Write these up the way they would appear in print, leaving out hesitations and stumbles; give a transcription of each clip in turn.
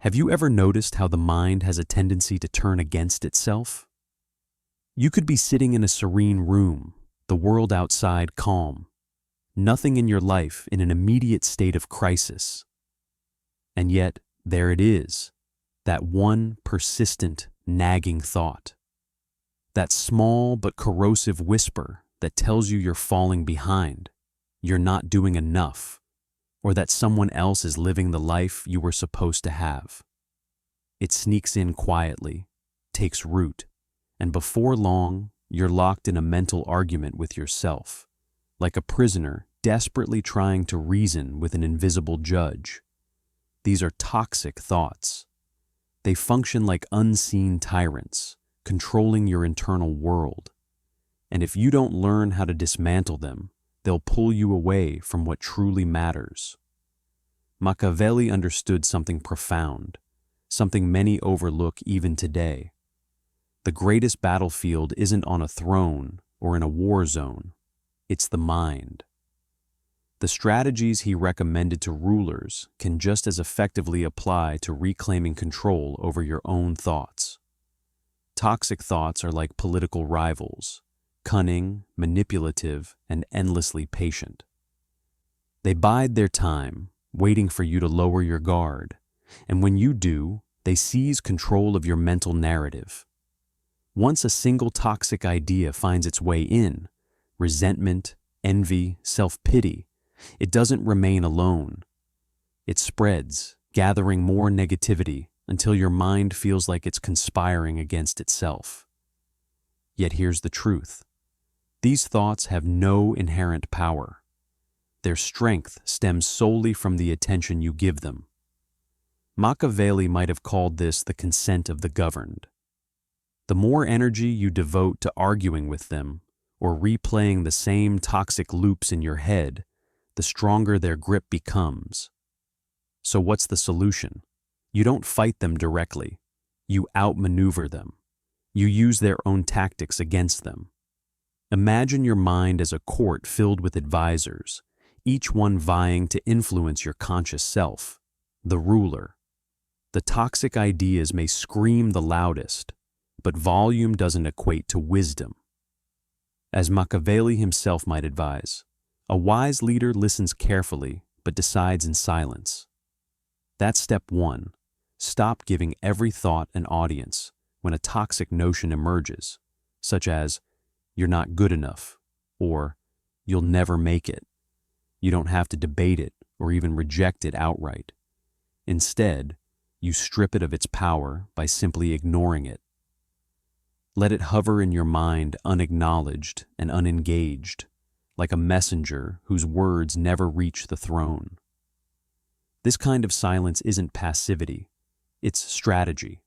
Have you ever noticed how the mind has a tendency to turn against itself? You could be sitting in a serene room, the world outside calm, nothing in your life in an immediate state of crisis. And yet, there it is, that one persistent, nagging thought. That small but corrosive whisper that tells you you're falling behind, you're not doing enough, or that someone else is living the life you were supposed to have. It sneaks in quietly, takes root, and before long, you're locked in a mental argument with yourself, like a prisoner desperately trying to reason with an invisible judge. These are toxic thoughts. They function like unseen tyrants, controlling your internal world. And if you don't learn how to dismantle them, they'll pull you away from what truly matters. Machiavelli understood something profound, something many overlook even today. The greatest battlefield isn't on a throne or in a war zone. It's the mind. The strategies he recommended to rulers can just as effectively apply to reclaiming control over your own thoughts. Toxic thoughts are like political rivals, cunning, manipulative, and endlessly patient. They bide their time, waiting for you to lower your guard, and when you do, they seize control of your mental narrative. Once a single toxic idea finds its way in, resentment, envy, self-pity, it doesn't remain alone. It spreads, gathering more negativity until your mind feels like it's conspiring against itself. Yet here's the truth. These thoughts have no inherent power. Their strength stems solely from the attention you give them. Machiavelli might have called this the consent of the governed. The more energy you devote to arguing with them or replaying the same toxic loops in your head, the stronger their grip becomes. So what's the solution? You don't fight them directly. You outmaneuver them. You use their own tactics against them. Imagine your mind as a court filled with advisors, each one vying to influence your conscious self, the ruler. The toxic ideas may scream the loudest, but volume doesn't equate to wisdom. As Machiavelli himself might advise, a wise leader listens carefully but decides in silence. That's step one. Stop giving every thought an audience when a toxic notion emerges, such as, "You're not good enough," or "You'll never make it." You don't have to debate it or even reject it outright. Instead, you strip it of its power by simply ignoring it. Let it hover in your mind unacknowledged and unengaged, like a messenger whose words never reach the throne. This kind of silence isn't passivity, it's strategy.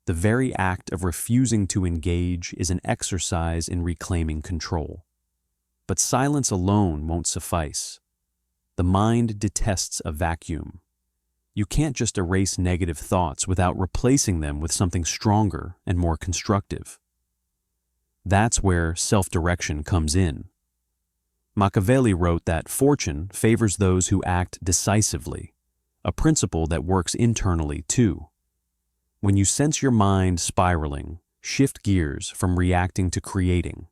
The very act of refusing to engage is an exercise in reclaiming control. But silence alone won't suffice. The mind detests a vacuum. You can't just erase negative thoughts without replacing them with something stronger and more constructive. That's where self-direction comes in. Machiavelli wrote that fortune favors those who act decisively, a principle that works internally too. When you sense your mind spiraling, shift gears from reacting to creating.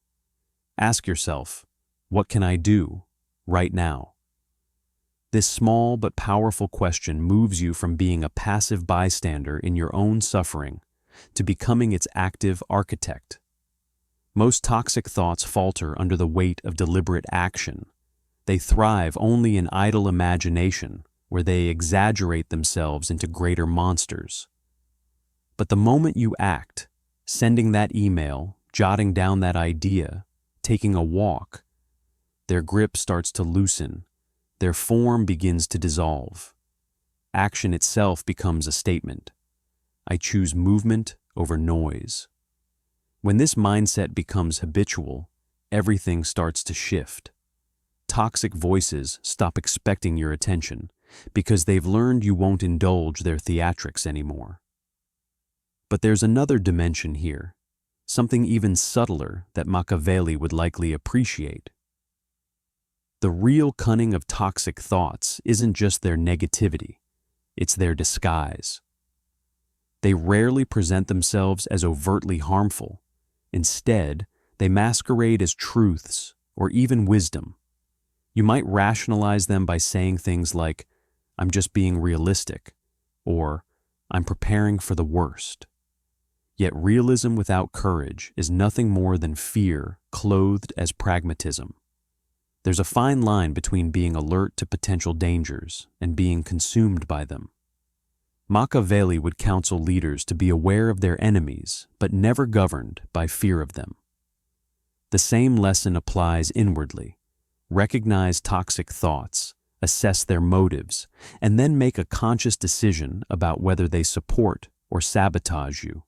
Ask yourself, what can I do right now? This small but powerful question moves you from being a passive bystander in your own suffering to becoming its active architect. Most toxic thoughts falter under the weight of deliberate action. They thrive only in idle imagination, where they exaggerate themselves into greater monsters. But the moment you act, sending that email, jotting down that idea, taking a walk, their grip starts to loosen. Their form begins to dissolve. Action itself becomes a statement. I choose movement over noise. When this mindset becomes habitual, everything starts to shift. Toxic voices stop expecting your attention because they've learned you won't indulge their theatrics anymore. But there's another dimension here, something even subtler that Machiavelli would likely appreciate. The real cunning of toxic thoughts isn't just their negativity, it's their disguise. They rarely present themselves as overtly harmful. Instead, they masquerade as truths or even wisdom. You might rationalize them by saying things like, "I'm just being realistic," or "I'm preparing for the worst." Yet realism without courage is nothing more than fear clothed as pragmatism. There's a fine line between being alert to potential dangers and being consumed by them. Machiavelli would counsel leaders to be aware of their enemies, but never governed by fear of them. The same lesson applies inwardly. Recognize toxic thoughts, assess their motives, and then make a conscious decision about whether they support or sabotage you.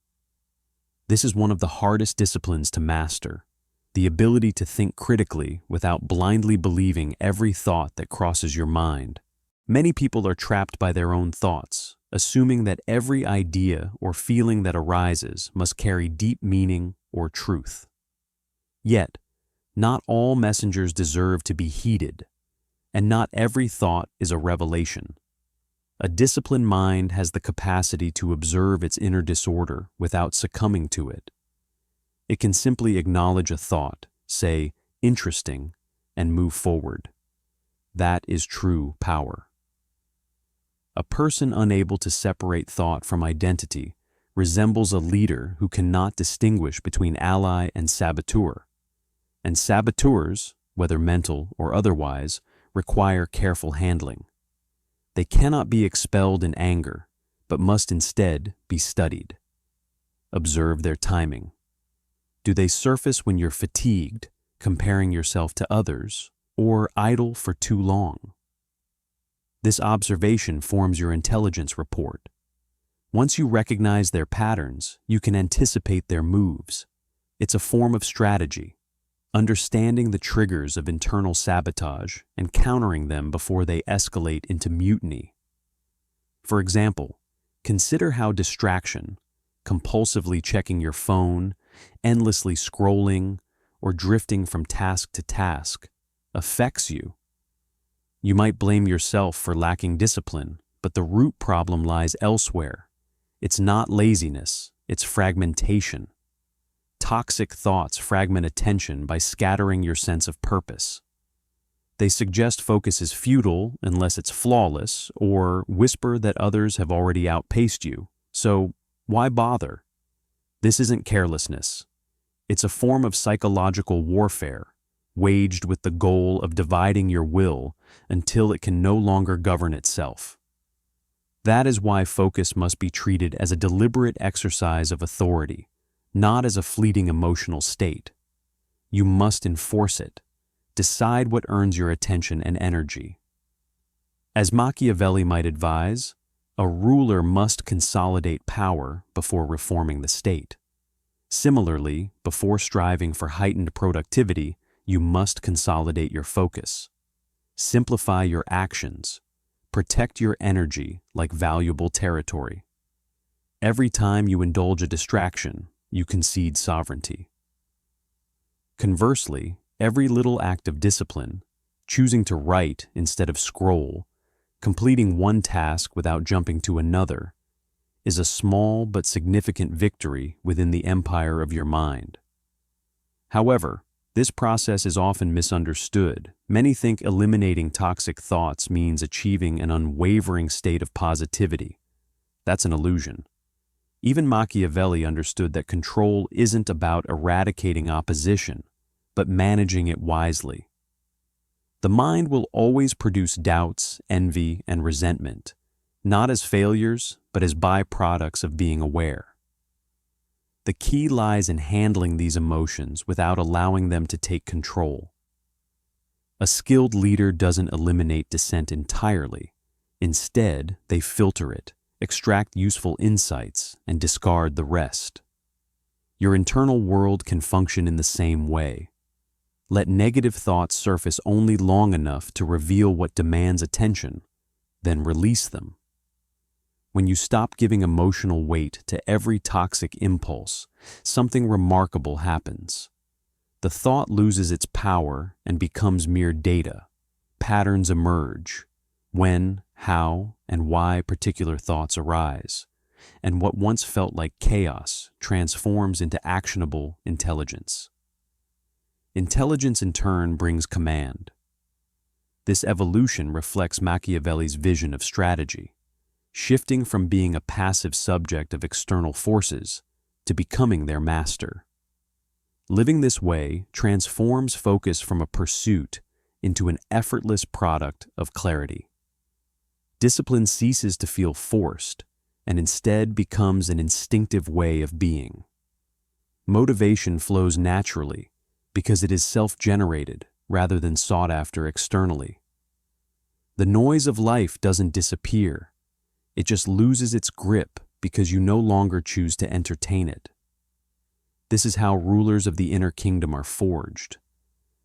This is one of the hardest disciplines to master, the ability to think critically without blindly believing every thought that crosses your mind. Many people are trapped by their own thoughts, assuming that every idea or feeling that arises must carry deep meaning or truth. Yet, not all messengers deserve to be heeded, and not every thought is a revelation. A disciplined mind has the capacity to observe its inner disorder without succumbing to it. It can simply acknowledge a thought, say, "interesting," and move forward. That is true power. A person unable to separate thought from identity resembles a leader who cannot distinguish between ally and saboteur. And saboteurs, whether mental or otherwise, require careful handling. They cannot be expelled in anger, but must instead be studied. Observe their timing. Do they surface when you're fatigued, comparing yourself to others, or idle for too long? This observation forms your intelligence report. Once you recognize their patterns, you can anticipate their moves. It's a form of strategy, understanding the triggers of internal sabotage and countering them before they escalate into mutiny. For example, consider how distraction, compulsively checking your phone, endlessly scrolling, or drifting from task to task, affects you. You might blame yourself for lacking discipline, but the root problem lies elsewhere. It's not laziness, it's fragmentation. Toxic thoughts fragment attention by scattering your sense of purpose. They suggest focus is futile unless it's flawless, or whisper that others have already outpaced you. So, why bother? This isn't carelessness. It's a form of psychological warfare, waged with the goal of dividing your will until it can no longer govern itself. That is why focus must be treated as a deliberate exercise of authority, not as a fleeting emotional state. You must enforce it. Decide what earns your attention and energy. As Machiavelli might advise, a ruler must consolidate power before reforming the state. Similarly, before striving for heightened productivity, you must consolidate your focus. Simplify your actions. Protect your energy like valuable territory. Every time you indulge a distraction, you concede sovereignty. Conversely, every little act of discipline, choosing to write instead of scroll, completing one task without jumping to another, is a small but significant victory within the empire of your mind. However, this process is often misunderstood. Many think eliminating toxic thoughts means achieving an unwavering state of positivity. That's an illusion. Even Machiavelli understood that control isn't about eradicating opposition, but managing it wisely. The mind will always produce doubts, envy, and resentment, not as failures, but as byproducts of being aware. The key lies in handling these emotions without allowing them to take control. A skilled leader doesn't eliminate dissent entirely. Instead, they filter it, extract useful insights, and discard the rest. Your internal world can function in the same way. Let negative thoughts surface only long enough to reveal what demands attention, then release them. When you stop giving emotional weight to every toxic impulse, something remarkable happens. The thought loses its power and becomes mere data. Patterns emerge. When, how, and why particular thoughts arise. and what once felt like chaos transforms into actionable intelligence. Intelligence, in turn, brings command. This evolution reflects Machiavelli's vision of strategy, shifting from being a passive subject of external forces to becoming their master. Living this way transforms focus from a pursuit into an effortless product of clarity. Discipline ceases to feel forced and instead becomes an instinctive way of being. Motivation flows naturally because it is self-generated rather than sought after externally. The noise of life doesn't disappear. It just loses its grip because you no longer choose to entertain it. This is how rulers of the inner kingdom are forged,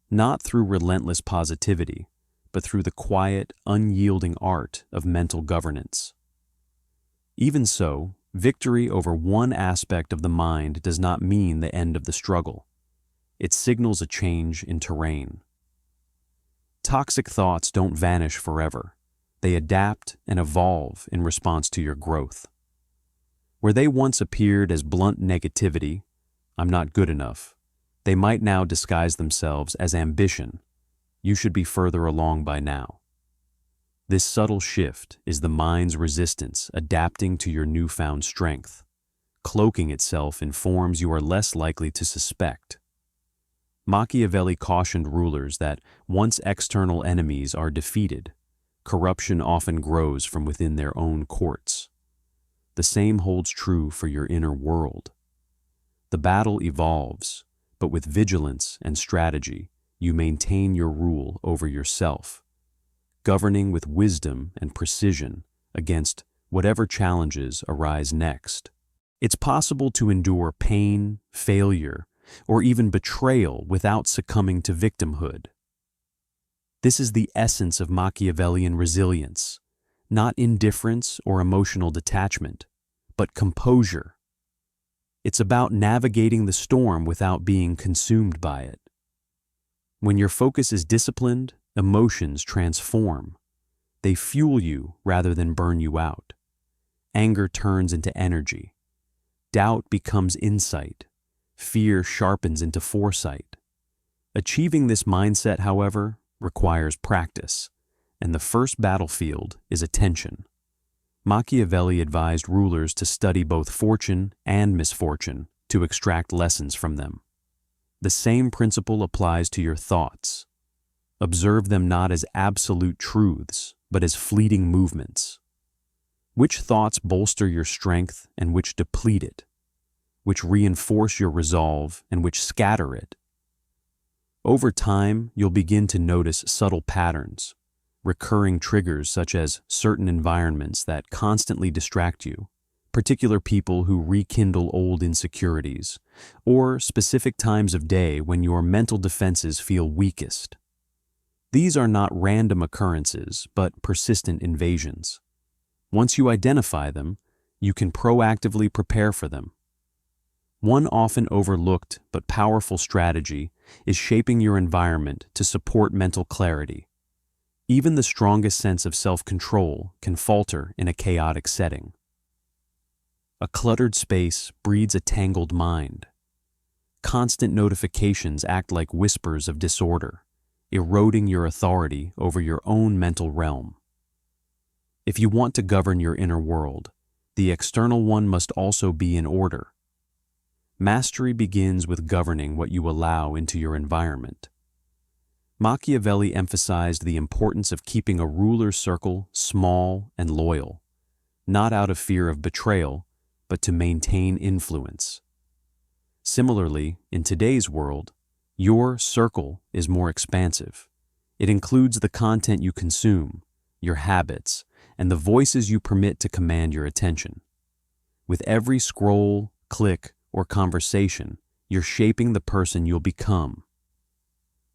not through relentless positivity, but through the quiet, unyielding art of mental governance. Even so, victory over one aspect of the mind does not mean the end of the struggle. It signals a change in terrain. Toxic thoughts don't vanish forever. They adapt and evolve in response to your growth. Where they once appeared as blunt negativity, "I'm not good enough," they might now disguise themselves as ambition. "You should be further along by now." This subtle shift is the mind's resistance adapting to your newfound strength, cloaking itself in forms you are less likely to suspect. Machiavelli cautioned rulers that once external enemies are defeated, corruption often grows from within their own courts. The same holds true for your inner world. The battle evolves, but with vigilance and strategy, you maintain your rule over yourself, governing with wisdom and precision against whatever challenges arise next. It's possible to endure pain, failure, or even betrayal without succumbing to victimhood. This is the essence of Machiavellian resilience, not indifference or emotional detachment, but composure. It's about navigating the storm without being consumed by it. When your focus is disciplined, emotions transform. They fuel you rather than burn you out. Anger turns into energy. Doubt becomes insight. Fear sharpens into foresight. Achieving this mindset, however, requires practice, and the first battlefield is attention. Machiavelli advised rulers to study both fortune and misfortune to extract lessons from them. The same principle applies to your thoughts. Observe them not as absolute truths, but as fleeting movements. Which thoughts bolster your strength and which deplete it? Which reinforce your resolve and which scatter it? Over time, you'll begin to notice subtle patterns, recurring triggers such as certain environments that constantly distract you, particular people who rekindle old insecurities, or specific times of day when your mental defenses feel weakest. These are not random occurrences, but persistent invasions. Once you identify them, you can proactively prepare for them. One often overlooked but powerful strategy is shaping your environment to support mental clarity. Even the strongest sense of self-control can falter in a chaotic setting. A cluttered space breeds a tangled mind. Constant notifications act like whispers of disorder, eroding your authority over your own mental realm. If you want to govern your inner world, the external one must also be in order. Mastery begins with governing what you allow into your environment. Machiavelli emphasized the importance of keeping a ruler's circle small and loyal, not out of fear of betrayal, but to maintain influence. Similarly, in today's world, your circle is more expansive. It includes the content you consume, your habits, and the voices you permit to command your attention. With every scroll, click, or conversation, you're shaping the person you'll become.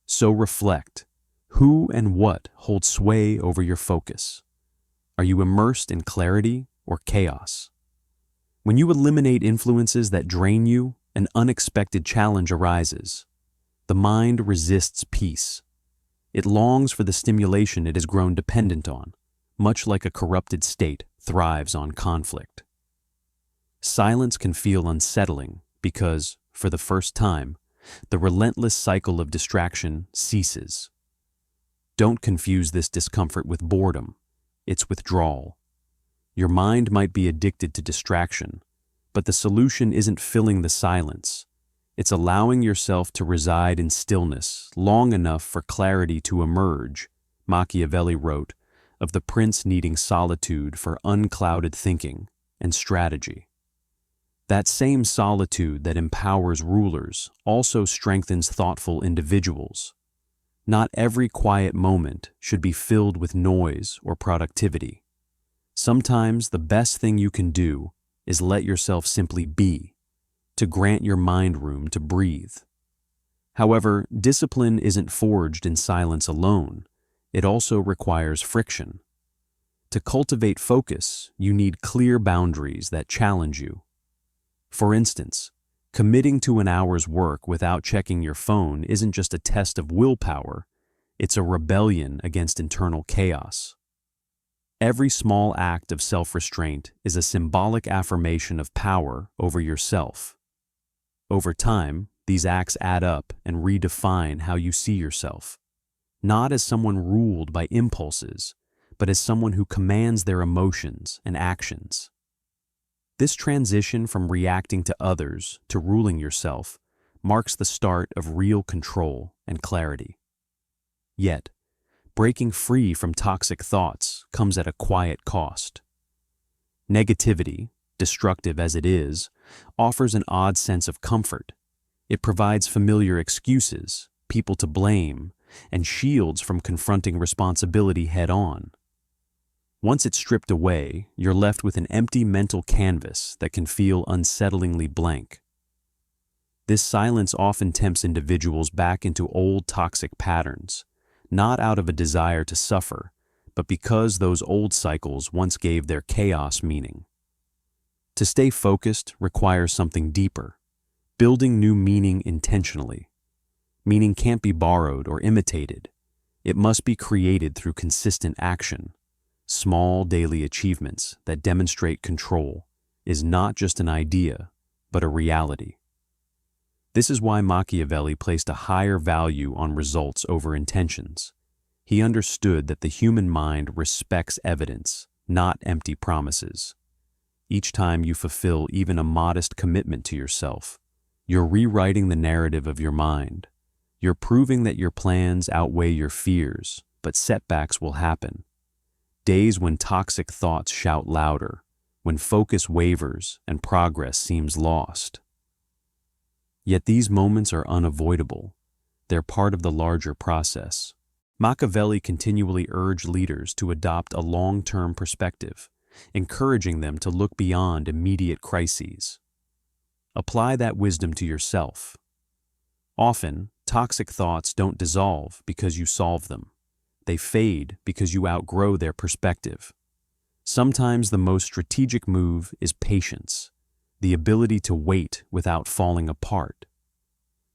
So reflect, who and what holds sway over your focus? Are you immersed in clarity or chaos? When you eliminate influences that drain you, an unexpected challenge arises. The mind resists peace. It longs for the stimulation it has grown dependent on, much like a corrupted state thrives on conflict. Silence can feel unsettling because, for the first time, the relentless cycle of distraction ceases. Don't confuse this discomfort with boredom. It's withdrawal. Your mind might be addicted to distraction, but the solution isn't filling the silence. It's allowing yourself to reside in stillness long enough for clarity to emerge. Machiavelli wrote of the prince needing solitude for unclouded thinking and strategy. That same solitude that empowers rulers also strengthens thoughtful individuals. Not every quiet moment should be filled with noise or productivity. Sometimes the best thing you can do is let yourself simply be, to grant your mind room to breathe. However, discipline isn't forged in silence alone. It also requires friction. To cultivate focus, you need clear boundaries that challenge you. For instance, committing to an hour's work without checking your phone isn't just a test of willpower, it's a rebellion against internal chaos. Every small act of self-restraint is a symbolic affirmation of power over yourself. Over time, these acts add up and redefine how you see yourself, not as someone ruled by impulses, but as someone who commands their emotions and actions. This transition from reacting to others to ruling yourself marks the start of real control and clarity. Yet, breaking free from toxic thoughts comes at a quiet cost. Negativity, destructive as it is, offers an odd sense of comfort. It provides familiar excuses, people to blame, and shields from confronting responsibility head-on. Once it's stripped away, you're left with an empty mental canvas that can feel unsettlingly blank. This silence often tempts individuals back into old toxic patterns, not out of a desire to suffer, but because those old cycles once gave their chaos meaning. To stay focused requires something deeper, building new meaning intentionally. Meaning can't be borrowed or imitated. It must be created through consistent action. Small daily achievements that demonstrate control is not just an idea, but a reality. This is why Machiavelli placed a higher value on results over intentions. He understood that the human mind respects evidence, not empty promises. Each time you fulfill even a modest commitment to yourself, you're rewriting the narrative of your mind. You're proving that your plans outweigh your fears, but setbacks will happen. Days when toxic thoughts shout louder, when focus wavers and progress seems lost. Yet these moments are unavoidable. They're part of the larger process. Machiavelli continually urged leaders to adopt a long-term perspective, encouraging them to look beyond immediate crises. Apply that wisdom to yourself. Often, toxic thoughts don't dissolve because you solve them. They fade because you outgrow their perspective. Sometimes the most strategic move is patience, the ability to wait without falling apart.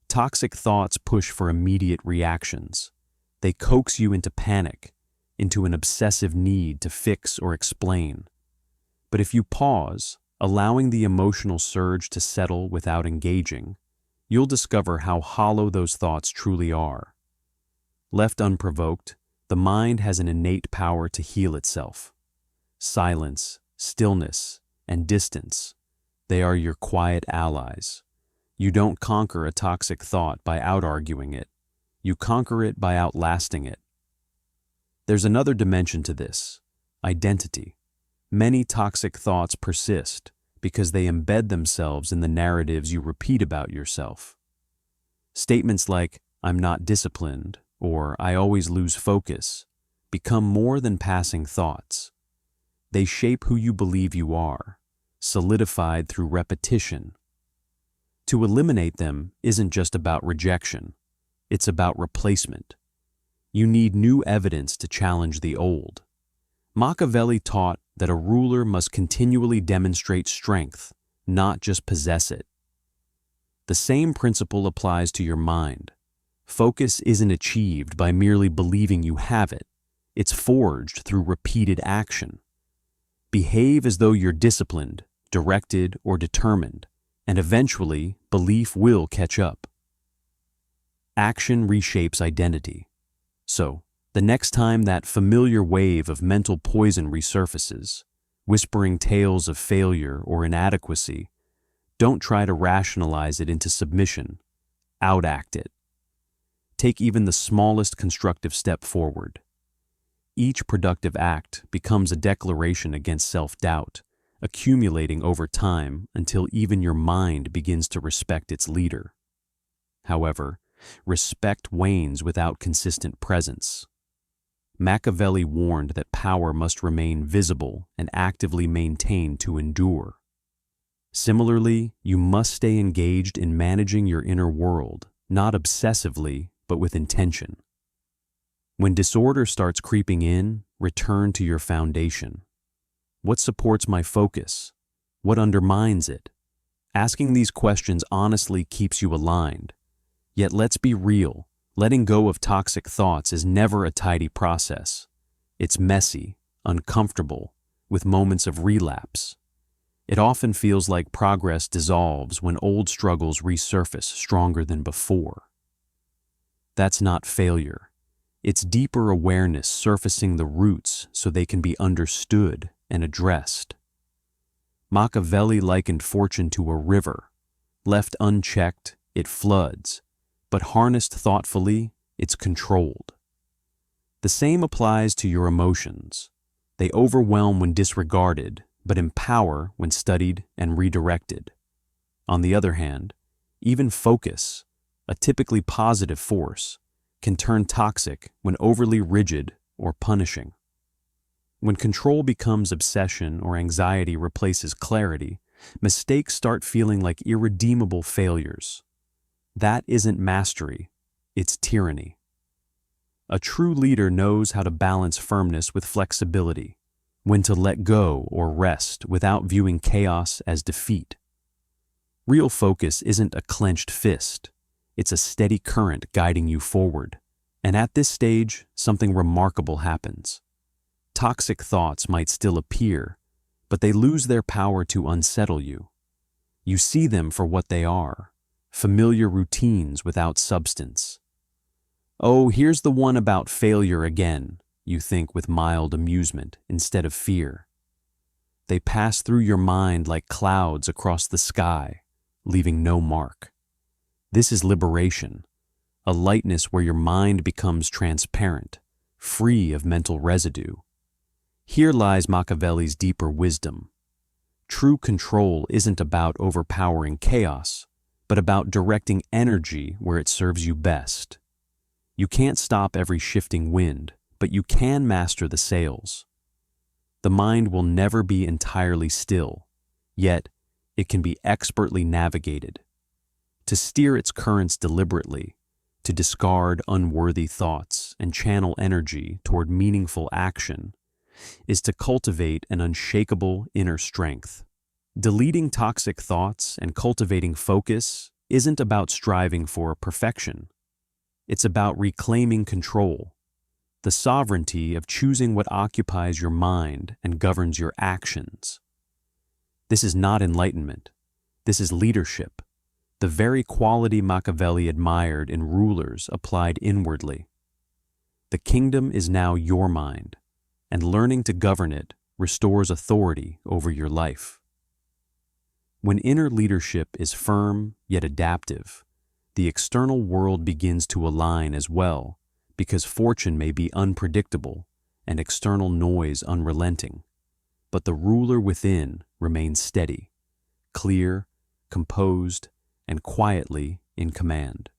Toxic thoughts push for immediate reactions. They coax you into panic, into an obsessive need to fix or explain. But if you pause, allowing the emotional surge to settle without engaging, you'll discover how hollow those thoughts truly are. Left unprovoked, the mind has an innate power to heal itself. Silence, stillness, and distance, they are your quiet allies. You don't conquer a toxic thought by out-arguing it. You conquer it by outlasting it. There's another dimension to this: identity. Many toxic thoughts persist because they embed themselves in the narratives you repeat about yourself. Statements like, "I'm not disciplined," or "I always lose focus," become more than passing thoughts. They shape who you believe you are, solidified through repetition. To eliminate them isn't just about rejection, it's about replacement. You need new evidence to challenge the old. Machiavelli taught that a ruler must continually demonstrate strength, not just possess it. The same principle applies to your mind. Focus isn't achieved by merely believing you have it. It's forged through repeated action. Behave as though you're disciplined, directed, or determined, and eventually belief will catch up. Action reshapes identity. So, the next time that familiar wave of mental poison resurfaces, whispering tales of failure or inadequacy, don't try to rationalize it into submission. Outact it. Take even the smallest constructive step forward. Each productive act becomes a declaration against self-doubt, accumulating over time until even your mind begins to respect its leader. However, respect wanes without consistent presence. Machiavelli warned that power must remain visible and actively maintained to endure. Similarly, you must stay engaged in managing your inner world, not obsessively, but with intention. When disorder starts creeping in, return to your foundation. What supports my focus? What undermines it? Asking these questions honestly keeps you aligned. Yet let's be real, letting go of toxic thoughts is never a tidy process. It's messy, uncomfortable, with moments of relapse. It often feels like progress dissolves when old struggles resurface stronger than before. That's not failure. It's deeper awareness surfacing the roots so they can be understood and addressed. Machiavelli likened fortune to a river. Left unchecked, it floods, but harnessed thoughtfully, it's controlled. The same applies to your emotions. They overwhelm when disregarded, but empower when studied and redirected. On the other hand, even focus, a typically positive force, can turn toxic when overly rigid or punishing. When control becomes obsession or anxiety replaces clarity, mistakes start feeling like irredeemable failures. That isn't mastery, it's tyranny. A true leader knows how to balance firmness with flexibility, when to let go or rest without viewing chaos as defeat. Real focus isn't a clenched fist, it's a steady current guiding you forward. And at this stage, something remarkable happens. Toxic thoughts might still appear, but they lose their power to unsettle you. You see them for what they are, familiar routines without substance. Oh, here's the one about failure again, you think with mild amusement instead of fear. They pass through your mind like clouds across the sky, leaving no mark. This is liberation, a lightness where your mind becomes transparent, free of mental residue. Here lies Machiavelli's deeper wisdom. True control isn't about overpowering chaos, but about directing energy where it serves you best. You can't stop every shifting wind, but you can master the sails. The mind will never be entirely still, yet it can be expertly navigated. To steer its currents deliberately, to discard unworthy thoughts and channel energy toward meaningful action, is to cultivate an unshakable inner strength. Deleting toxic thoughts and cultivating focus isn't about striving for perfection. It's about reclaiming control, the sovereignty of choosing what occupies your mind and governs your actions. This is not enlightenment. This is leadership, the very quality Machiavelli admired in rulers applied inwardly. The kingdom is now your mind, and learning to govern it restores authority over your life. When inner leadership is firm yet adaptive, the external world begins to align as well, because fortune may be unpredictable and external noise unrelenting, but the ruler within remains steady, clear, composed, and quietly in command.